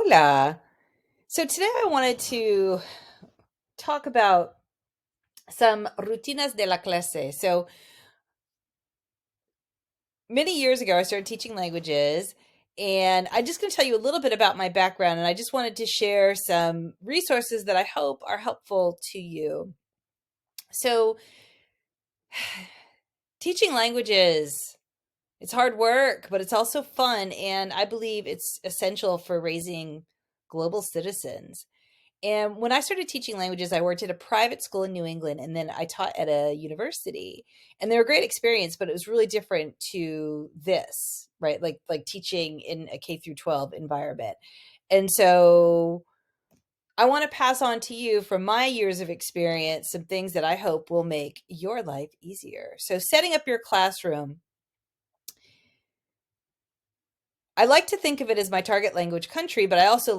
Hola. So today I wanted to talk about some rutinas de la clase. So many years ago, I started teaching languages, and I'm just going to tell you a little bit about my background. And I just wanted to share some resources that I hope are helpful to you. So, teaching languages, it's hard work, but it's also fun. And I believe it's essential for raising global citizens. And when I started teaching languages, I worked at a private school in New England, and then I taught at a university. And they were a great experience, but it was really different to this, right? Like teaching in a K through 12 environment. And so I want to pass on to you from my years of experience some things that I hope will make your life easier. So setting up your classroom, I like to think of it as my target language country, but I also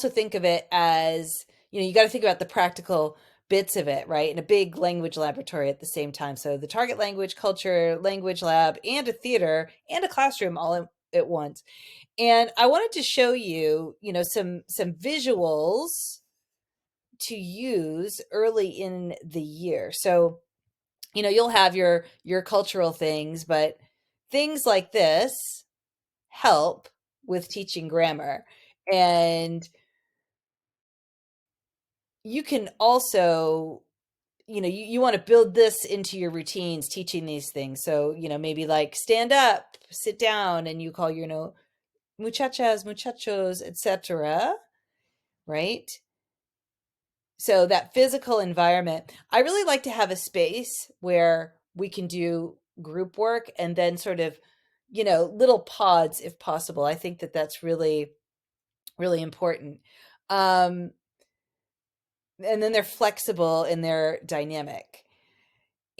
think of it as, you got to think about the practical bits of it, right? In a big language laboratory at the same time. So the target language, culture, language lab, and a theater and a classroom at once. And I wanted to show you, some visuals to use early in the year. So, you'll have your cultural things, but things like this help with teaching grammar. And you can also, you want to build this into your routines, teaching these things. So, maybe like stand up, sit down, and you call your, muchachas, muchachos, etc. Right? So that physical environment, I really like to have a space where we can do group work and then sort of, little pods if possible. I think that that's really, really important. Um, and then they're flexible in their dynamic.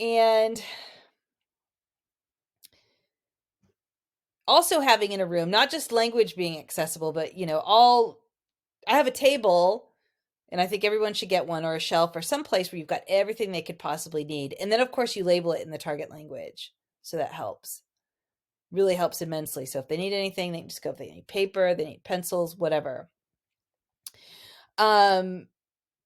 And also having in a room, not just language being accessible, but, I have a table, and I think everyone should get one, or a shelf or some place where you've got everything they could possibly need. And then, of course, you label it in the target language. So that helps, really helps immensely. So if they need anything, they can just go, if they need paper, they need pencils, whatever. And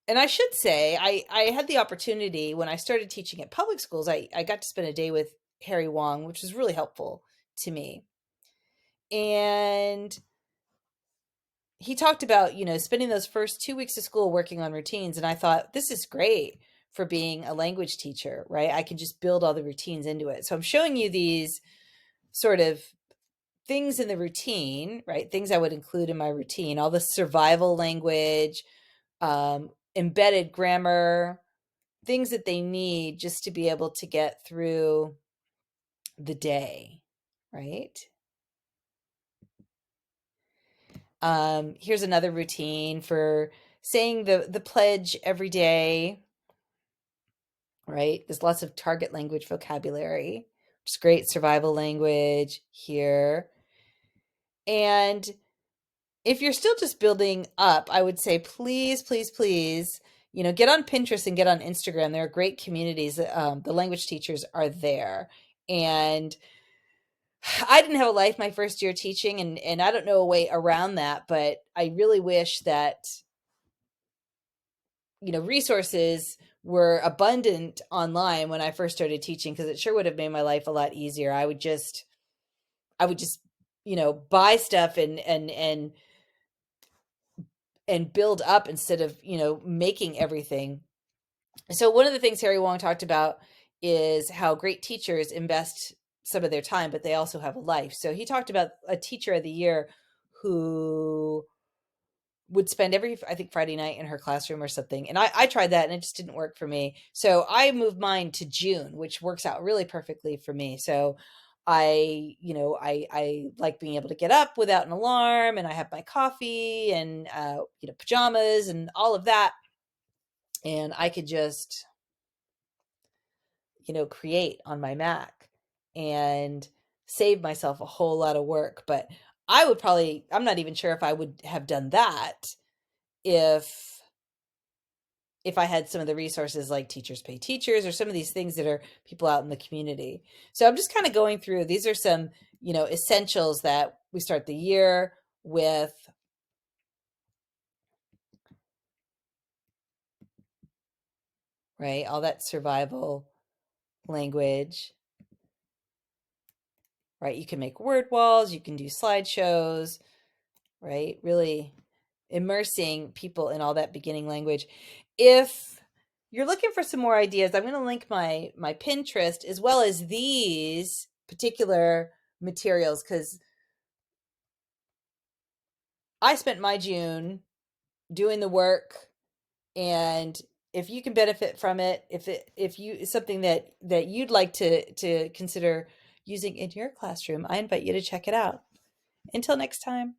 I should say, I had the opportunity when I started teaching at public schools, I got to spend a day with Harry Wong, which was really helpful to me. And he talked about, spending those first 2 weeks of school working on routines. And I thought, this is great for being a language teacher, right? I can just build all the routines into it. So I'm showing you these sort of things in the routine, right? Things I would include in my routine, all the survival language, embedded grammar, things that they need just to be able to get through the day, right? Here's another routine for saying the pledge every day, right? There's lots of target language vocabulary, which is great survival language here. And if you're still just building up, I would say, please, please, please, get on Pinterest and get on Instagram. There are great communities. The language teachers are there. And I didn't have a life my first year teaching, and I don't know a way around that, but I really wish that, resources were abundant online when I first started teaching, because it sure would have made my life a lot easier. I would just, buy stuff and build up instead of, making everything. So one of the things Harry Wong talked about is how great teachers invest some of their time, but they also have a life. So he talked about a teacher of the year who would spend every, I think, Friday night in her classroom or something. And I tried that and it just didn't work for me. So I moved mine to June, which works out really perfectly for me. So I like being able to get up without an alarm, and I have my coffee and, pajamas and all of that. And I could just, create on my Mac and save myself a whole lot of work. But I'm not even sure if I would have done that if if I had some of the resources like Teachers Pay Teachers or some of these things that are people out in the community. So I'm just kind of going through, these are some, essentials that we start the year with, right? All that survival language, right? You can make word walls, you can do slideshows, right? Really immersing people in all that beginning language. If you're looking for some more ideas, I'm going to link my Pinterest as well as these particular materials, because I spent my June doing the work, and if you can benefit from it, if you something that you'd like to consider using in your classroom, I invite you to check it out. Until next time.